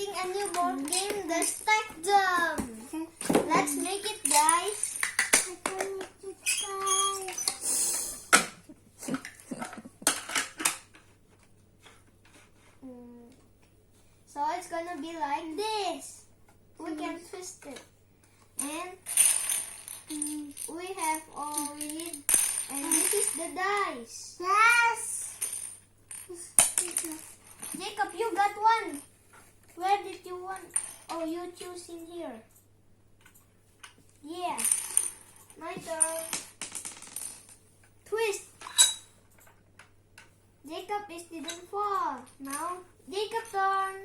inventing a new board game, the Stack Them. Let's make it, guys. So it's gonna be like this. We can twist it. And we have all we need. And this is the dice. Yes. Jacob, you got one. Where did you want? Oh, you choose in here. Yeah. My turn. Twist. Jacob, it didn't fall. Now, Jacob turn.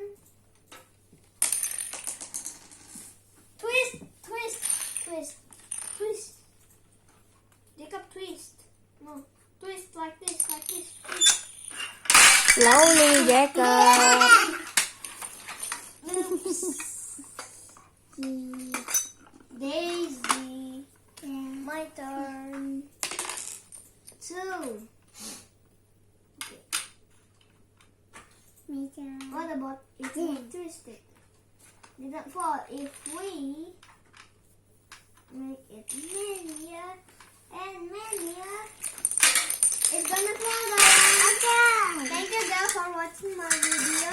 Twist, twist, twist, twist. Jacob, twist. No, twist like this, twist. Slowly, Jacob. Daisy. My turn. 2. Me too. What about if we twist it? Didn't fall. If we make it mania and mania, it's gonna fall down. Okay. Thank you guys for watching my video.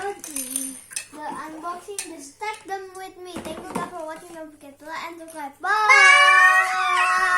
The unboxing, the Stack Them with me. Thank you guys for watching. Don't forget to like and subscribe. Bye.